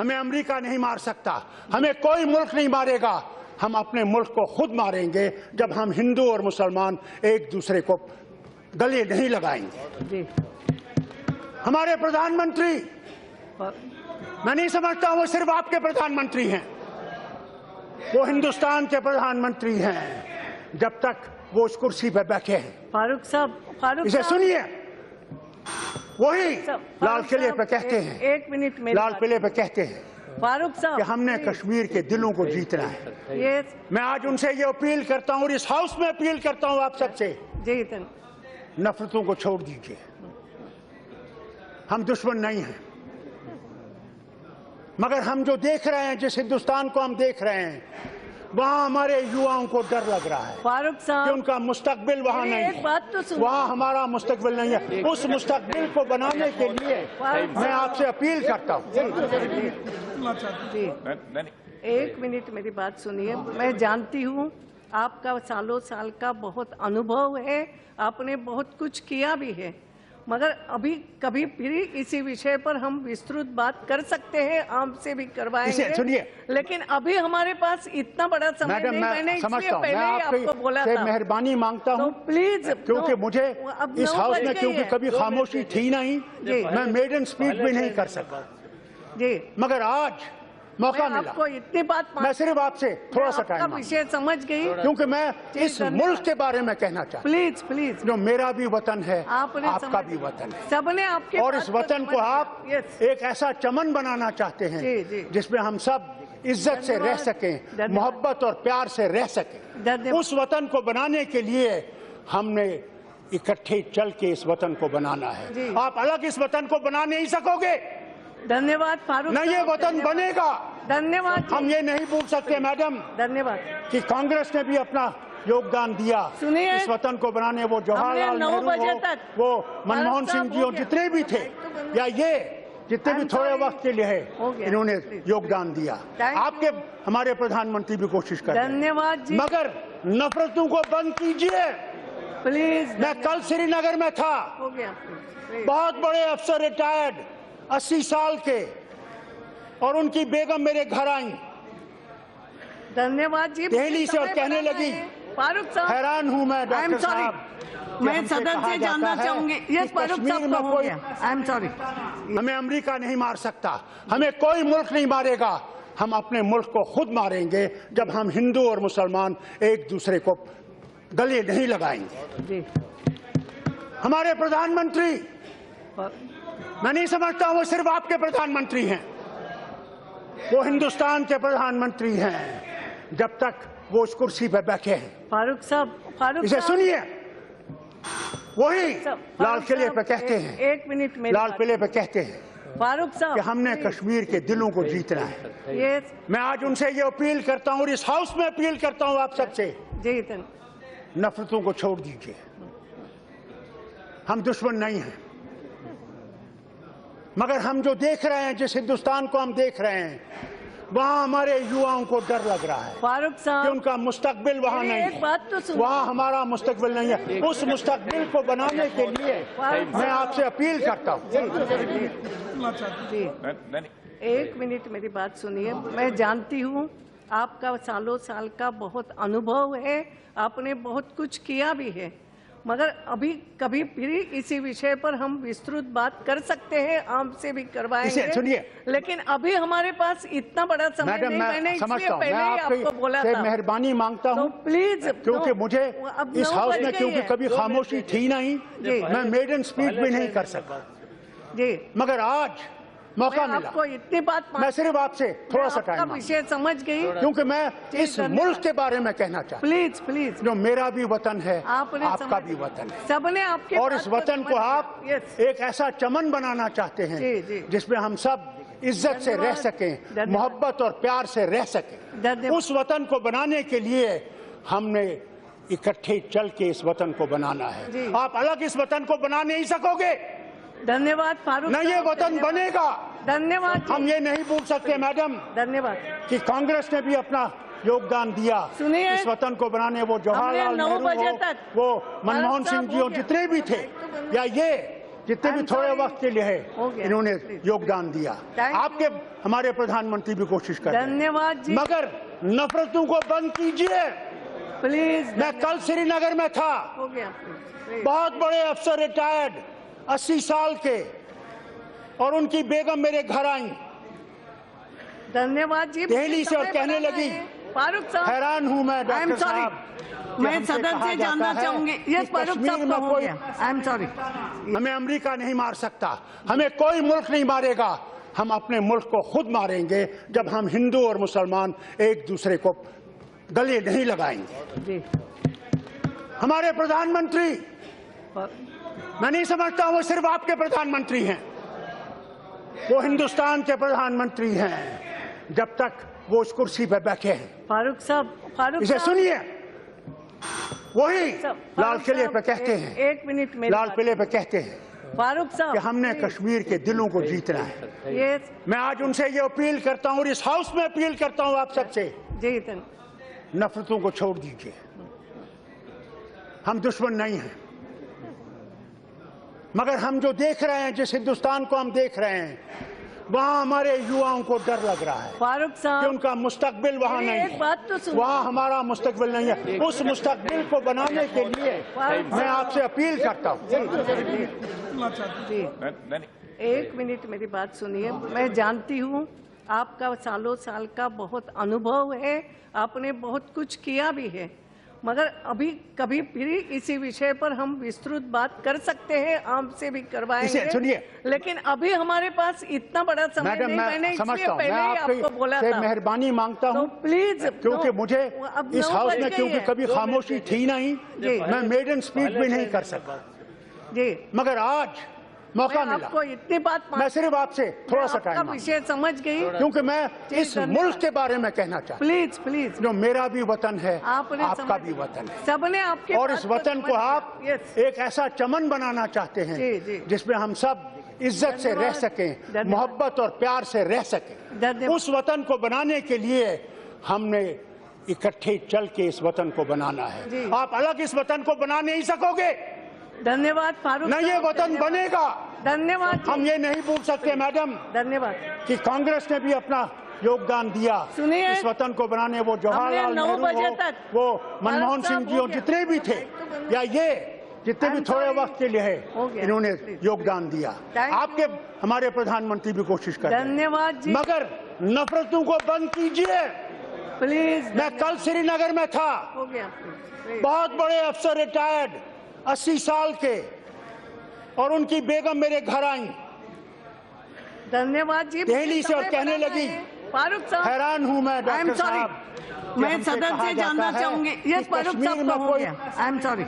हमें अमेरिका नहीं मार सकता, हमें कोई मुल्क नहीं मारेगा। हम अपने मुल्क को खुद मारेंगे जब हम हिंदू और मुसलमान एक दूसरे को गले नहीं लगाएंगे। हमारे प्रधानमंत्री, मैं नहीं समझता वो सिर्फ आपके प्रधानमंत्री हैं, वो हिंदुस्तान के प्रधानमंत्री हैं जब तक वो उस कुर्सी पर बैठे हैं। फारूक साहब, इसे सुनिए, वही लाल किले पे कहते हैं, एक मिनट में लाल किले पे कहते हैं फारूक साहब कि हमने कश्मीर के दिलों को जीतना है। मैं आज उनसे ये अपील करता हूँ और इस हाउस में अपील करता हूँ आप सबसे, नफरतों को छोड़ दीजिए। हम दुश्मन नहीं हैं, मगर हम जो देख रहे हैं, जिस हिंदुस्तान को हम देख रहे हैं, वहाँ हमारे युवाओं को डर लग रहा है फारूक साहब कि उनका मुस्तकबिल वहाँ नहीं है। बात तो सुनो, वहाँ हमारा मुस्तकबिल नहीं है। उस मुस्तकबिल को बनाने के लिए मैं आपसे अपील करता हूँ। एक मिनट मेरी बात सुनिए। मैं जानती हूँ आपका सालों साल का बहुत अनुभव है, आपने बहुत कुछ किया भी है, मगर अभी कभी फिर इसी विषय पर हम विस्तृत बात कर सकते हैं, आपसे भी करवाएंगे। सुनिए, लेकिन अभी हमारे पास इतना बड़ा समय नहीं। मैंने इसलिए पहले ही आपको बोला था, मेहरबानी मांगता हूँ प्लीज, क्योंकि मुझे इस हाउस में क्योंकि कभी खामोशी थी नहीं, मैं मेडन स्पीच भी नहीं कर सका जी, मगर आज मौका मिला। आपको इतनी बात, मैं सिर्फ आपसे थोड़ा सा टाइम विषय समझ गई, क्योंकि मैं इस मुल्क के बारे में कहना चाहता हूँ। प्लीज, जो मेरा भी वतन है, आपका भी वतन है, सबने आपके, और इस वतन को आप एक ऐसा चमन बनाना चाहते हैं जिसमें हम सब इज्जत से रह सकें, मोहब्बत और प्यार से रह सकें। उस वतन को बनाने के लिए हमने इकट्ठे चल के इस वतन को बनाना है। आप अलग इस वतन को बना नहीं सकोगे। धन्यवाद फारूक। न ये वतन बनेगा। धन्यवाद। हम ये नहीं भूल सकते मैडम, धन्यवाद, कि कांग्रेस ने भी अपना योगदान दिया इस वतन को बनाने। वो जवाहरलाल नेहरू, वो मनमोहन सिंह जी और जितने भी थे, या ये जितने भी थोड़े वक्त के लिए है, इन्होंने योगदान दिया। आपके हमारे प्रधानमंत्री भी कोशिश कर रहे हैं। धन्यवाद जी। मगर नफरतों को बंद कीजिए प्लीज। मैं कल श्रीनगर में था, बहुत बड़े अफसर रिटायर्ड 80 साल के, और उनकी बेगम मेरे घर आई धन्यवाद जी दिल्ली से, और कहने लगी, फारूक साहब हैरान हूँ मैं डॉक्टर साहब, मैं सदन से जानना चाहूंगी। यस फारूक साहब, आई एम सॉरी। हमें अमेरिका नहीं मार सकता, हमें कोई मुल्क नहीं मारेगा। हम अपने मुल्क को खुद मारेंगे जब हम हिंदू और मुसलमान एक दूसरे को गले नहीं लगाएंगे। हमारे प्रधानमंत्री, मैं नहीं समझता वो सिर्फ आपके प्रधानमंत्री हैं, वो हिंदुस्तान के प्रधानमंत्री हैं जब तक वो उस कुर्सी पर बैठे हैं। फारूक साहब, इसे सुनिए, वही लाल किले पे कहते हैं, एक मिनट में लाल किले पे कहते हैं फारूक साहब कि हमने कश्मीर के दिलों को जीतना है। मैं आज उनसे ये अपील करता हूँ और इस हाउस में अपील करता हूँ आप सबसे, नफरतों को छोड़ दीजिए। हम दुश्मन नहीं हैं, मगर हम जो देख रहे हैं, जिस हिंदुस्तान को हम देख रहे हैं, वहाँ हमारे युवाओं को डर लग रहा है फारूक साहब कि उनका मुस्तकबिल वहाँ नहीं है। बात तो सुनो, वहाँ हमारा मुस्तकबिल नहीं है। उस मुस्तकबिल को बनाने के लिए मैं आपसे अपील करता हूँ। एक मिनट मेरी बात सुनिए। मैं जानती हूँ आपका सालों साल का बहुत अनुभव है, आपने बहुत कुछ किया भी है, मगर अभी कभी फिर इसी विषय पर हम विस्तृत बात कर सकते हैं, आपसे भी करवाएंगे। सुनिए, लेकिन अभी हमारे पास इतना बड़ा समय नहीं। मैंने इसलिए पहले ही आपको बोला था, मेहरबानी मांगता हूँ प्लीज, क्योंकि मुझे इस हाउस में क्योंकि कभी खामोशी थी नहीं, मैं मेडन स्पीच भी नहीं कर सका जी, मगर आज मौका मिला। आपको इतनी बात, मैं सिर्फ आपसे थोड़ा सा टाइम, विषय समझ गई, क्योंकि मैं इस मुल्क के बारे में कहना चाहता हूँ। प्लीज, जो मेरा भी वतन है, आपका भी वतन है, सबने आपके, और इस वतन को आप एक ऐसा चमन बनाना चाहते हैं जिसमें हम सब इज्जत से रह सकें, मोहब्बत और प्यार से रह सकें। उस वतन को बनाने के लिए हमने इकट्ठे चल के इस वतन को बनाना है। आप अलग इस वतन को बना नहीं सकोगे। धन्यवाद फारूक। न ये वतन बनेगा। धन्यवाद। हम ये नहीं भूल सकते मैडम, धन्यवाद, कि कांग्रेस ने भी अपना योगदान दिया इस वतन को बनाने। वो जवाहरलाल नेहरू, वो मनमोहन सिंह जी और जितने भी थे, या ये जितने भी I'm थोड़े sorry. वक्त के लिए हो है गया, इन्होंने please. योगदान दिया। Thank you. आपके हमारे प्रधानमंत्री भी कोशिश कर रहे हैं। धन्यवाद जी। मगर नफरतों को बंद कीजिए। प्लीज। मैं कल श्रीनगर में था, हो गया please. बहुत बड़े अफसर रिटायर्ड 80 साल के, और उनकी बेगम मेरे घर आई धन्यवाद जी। दिल्ली से और समय कहने बढ़ाना लगी, है। फारूक साहब, हैरान हूं मैं आई एम डॉक्टर सॉरी, साहब, मैं हमसे सदन कहा से जाता जानना है चाहूंगी। कि यस फारूक कश्मीर साहब में को हो कोई- गया। I am sorry. हमें अमेरिका नहीं मार सकता, हमें कोई मुल्क नहीं मारेगा। हम अपने मुल्क को खुद मारेंगे जब हम हिंदू और मुसलमान एक दूसरे को गले नहीं लगाएंगे। जी। हमारे प्रधानमंत्री, मैं नहीं समझता वो सिर्फ आपके प्रधानमंत्री हैं, वो हिंदुस्तान के प्रधानमंत्री हैं जब तक वो उस कुर्सी पर बैठे हैं। फारूक साहब, इसे सुनिए, वही फारूक लाल किले साहब, पे कहते हैं, एक मिनट मेरी लाल बात। किले पे कहते हैं फारूक साहब कि हमने कश्मीर के दिलों को जीतना है। ये मैं आज उनसे ये अपील करता हूं और इस हाउस में अपील करता हूं आप सबसे, जी नफरतों को छोड़ दीजिए। हम दुश्मन नहीं हैं, मगर हम जो देख रहे हैं, जिस हिंदुस्तान को हम देख रहे हैं, वहां हमारे युवाओं को डर लग रहा है फारूक कि साहब, उनका मुस्तकबिल वहां मेरी नहीं एक बात तो है, सुनिए। वहां हमारा मुस्तकबिल नहीं है। उस मुस्तकबिल को बनाने के लिए मैं आपसे अपील करता हूं। जी, एक मिनट मेरी बात सुनिए। मैं जानती हूँ आपका सालों साल का बहुत अनुभव है, आपने बहुत कुछ किया भी है, मगर अभी कभी फिर इसी विषय पर हम विस्तृत बात कर सकते हैं, आपसे भी करवाएंगे। सुनिए, लेकिन अभी हमारे पास इतना बड़ा समय मैडम, नहीं। मैंने मैं इसलिए समझता हूं, पहले मैं ही आपको बोला आपसे था। मेहरबानी मांगता तो हूं, प्लीज, क्योंकि मुझे अब इस 9 हाउस बज में गई क्योंकि है। कभी खामोशी थी नहीं, जी। मैं मेडन स्पीच भी नहीं कर सकता, जी, मगर आज मौका मैं मिला। आपको इतनी बात मैं सिर्फ आपसे थोड़ा सा आपका टाइम मांगता विषय समझ गई। हूं, क्योंकि मैं इस धन्यवाद। मुल्क के बारे में कहना चाहता प्लीज प्लीज, हूं, जो मेरा भी वतन है, आपने आपका समझ- भी वतन है, सबने आपके और बात इस वतन को समझ आप लिया। यस, एक ऐसा चमन बनाना चाहते हैं जी, जी। जिसमें हम सब इज्जत से रह धन्यवाद। सकें, धन्यवाद। मोहब्बत और प्यार से रह सकें। धन्यवाद। उस वतन को बनाने के लिए हमने इकट्ठे चल के इस वतन को बनाना जी। है। आप अलग इस वतन को बना नहीं सकोगे, धन्यवाद फारूक न ये साहब, वतन धन्यवाद। बनेगा। धन्यवाद जी। हम ये नहीं भूल सकते मैडम धन्यवाद। कि कांग्रेस ने भी अपना योगदान दिया सुनिए, इस वतन को बनाने। वो जवाहरलाल हमने 9 बजे नेहरू तक, हो, वो मनमोहन सिंह जी हो हो, गया। जितने भी थे, या ये जितने भी I'm थोड़े sorry. वक्त के लिए हो है गया। इन्होंने Please. योगदान दिया। Thank you. आपके हमारे प्रधानमंत्री भी कोशिश कर रहे हैं, धन्यवाद जी। मगर नफरतों को बंद कीजिए। प्लीज। मैं कल श्रीनगर में था, हो गया please. बहुत बड़े अफसर रिटायर्ड 80 साल के, और उनकी बेगम मेरे घर आई धन्यवाद जी। दिल्ली से और समय कहने बढ़ाना लगी, है। फारूक साहब, हैरान हूं मैं आई एम डॉक्टर सॉरी, साहब, मैं हमसे सदन कहा से जाता जानना है चाहूंगी। कि यस फारूक कश्मीर साहब में को हो कोई- गया। I am sorry.